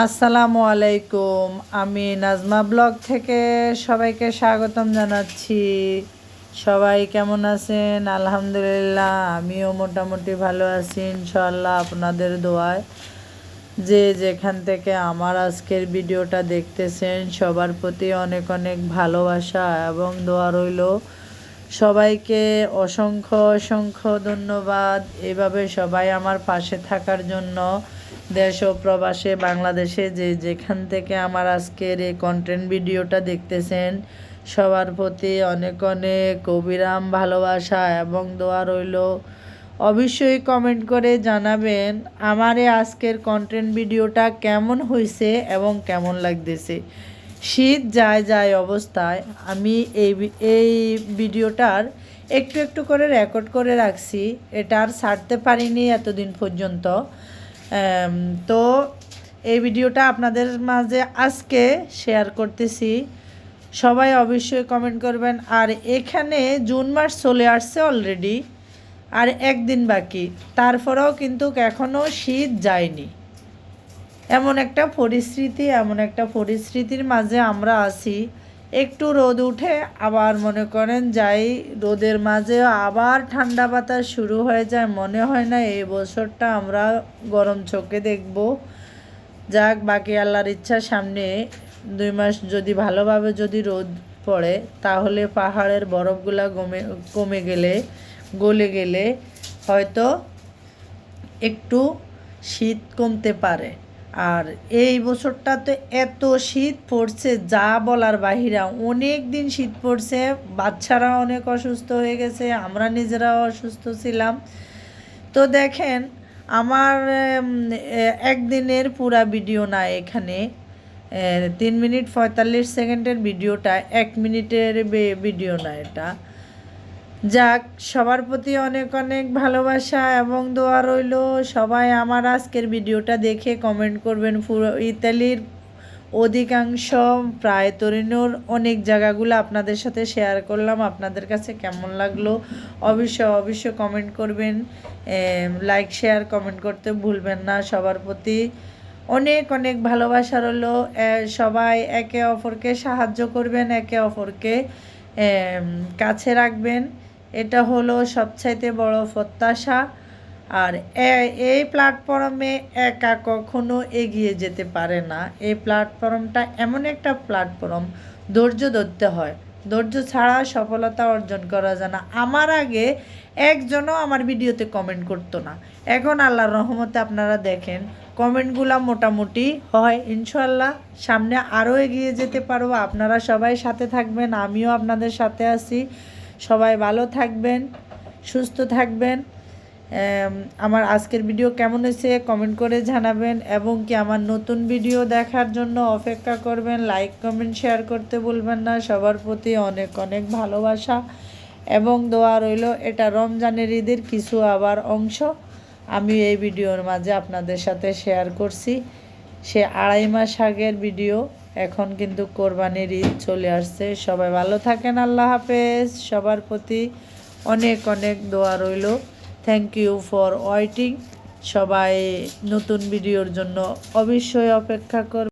আসসালামু আলাইকুম। আমি নাজমা ব্লগ থেকে সবাইকে স্বাগতম জানাচ্ছি। সবাই কেমন আছেন? আলহামদুলিল্লাহ, আমিও মোটামুটি ভালো আছি ইনশাআল্লাহ, আপনাদের দোয়ায়। যে যেখান থেকে আমার আজকের ভিডিওটা দেখতেছেন সবার প্রতি অনেক অনেক ভালোবাসা এবং দোয়া রইল। সবাইকে অসংখ্য অসংখ্য ধন্যবাদ এভাবে সবাই আমার পাশে থাকার জন্য। দেশ ও প্রবাসে বাংলাদেশে যে যেখান থেকে আমার আজকের এই কন্টেন্ট ভিডিওটা দেখতেছেন সবার প্রতি অনেক অনেক অবিরাম ভালোবাসা এবং দোয়া রইল। অবশ্যই কমেন্ট করে জানাবেন আমার এই আজকের কন্টেন্ট ভিডিওটা কেমন হয়েছে এবং কেমন লাগতেছে। শীত যায় যায় অবস্থায় আমি এই ভিডিওটার একটু একটু করে রেকর্ড করে রাখছি, এটা আর ছাড়তে পারিনি এতদিন পর্যন্ত। তো এই ভিডিওটা আপনাদের মাঝে আজকে শেয়ার করতেছি। সবাই অবশ্যই কমেন্ট করবেন। আর এখানে জুন মাস চলে আসছে অলরেডি, আর একদিন বাকি, তারপরেও কিন্তু এখনও শীত যায়নি। এমন একটা পরিস্থিতির মাঝে আমরা আছি। একটু রোদ উঠে আবার মনে করেন যাই, রোদের মাঝে আবার ঠান্ডা বাতাস শুরু হয়ে যায়। মনে হয় না এই বছরটা আমরা গরম চোখে দেখব। যাক, বাকি আল্লাহর ইচ্ছা, সামনে 2 মাস যদি ভালোভাবে যদি রোদ পড়ে তাহলে পাহাড়ের বরফগুলা কমে গেলে, গলে গেলে হয়তো একটু শীত কমতে পারে। আর এই বছরটা তো এত শীত পড়ছে যা বলার বাহিরা। অনেক দিন শীত পড়ছে, বাচ্চারা অনেক অসুস্থ হয়ে গেছে, আমরা নিজেরাও অসুস্থ ছিলাম। তো দেখেন, আমার একদিনের পুরা ভিডিও না, এখানে 3 মিনিট 45 সেকেন্ডের ভিডিওটা 1 মিনিটের ভিডিও না এটা। যাক, সবার প্রতি অনেক অনেক ভালোবাসা এবং দোয়া রইল। সবাই আমার আজকের ভিডিওটা দেখে কমেন্ট করবেন। পুরো ইতালির অধিকাংশ প্রায় তরিনোর অনেক জায়গাগুলো আপনাদের সাথে শেয়ার করলাম। আপনাদের কাছে কেমন লাগলো অবশ্যই কমেন্ট করবেন। লাইক শেয়ার কমেন্ট করতে ভুলবেন না। সবার প্রতি অনেক অনেক ভালোবাসা রইল। সবাই একে অপরকে সাহায্য করবেন, একে অপরকে কাছে রাখবেন, এটা হলো সবচাইতে বড় প্রত্যাশা। আর এই প্ল্যাটফর্মে একা কখনো এগিয়ে যেতে পারে না। এই প্ল্যাটফর্মটা এমন একটা প্ল্যাটফর্ম, ধৈর্য ধরতে হয়। ধৈর্য ছাড়া সফলতা অর্জন করা যায় না। আমার আগে একজনও আমার ভিডিওতে কমেন্ট করতো না, এখন আল্লাহর রহমতে আপনারা দেখেন কমেন্টগুলো মোটামুটি হয়। ইনশাল্লাহ সামনে আরও এগিয়ে যেতে পারবো। আপনারা সবাই সাথে থাকবেন, আমিও আপনাদের সাথে আছি। সবাই ভালো থাকবেন, সুস্থ থাকবেন। আমার আজকের ভিডিও কেমন হয়েছে কমেন্ট করে জানাবেন এবং কি আমার নতুন ভিডিও দেখার জন্য অপেক্ষা করবেন। লাইক কমেন্ট শেয়ার করতে ভুলবেন না। সবার প্রতি অনেক অনেক ভালোবাসা এবং দোয়া রইল। এটা রমজানের ঈদের কিছু আবার অংশ আমি এই ভিডিওর মাঝে আপনাদের সাথে শেয়ার করছি। সে 2.5 মাস আগের ভিডিও, এখন কিন্তু কোরবানির ঈদ চলে আসছে। সবাই ভালো থাকেন, আল্লাহ হাফেজ। সবার প্রতি অনেক অনেক দোয়া রইল। Thank you for waiting. সবাই নতুন ভিডিওর জন্য অবশ্যই অপেক্ষা করবেন।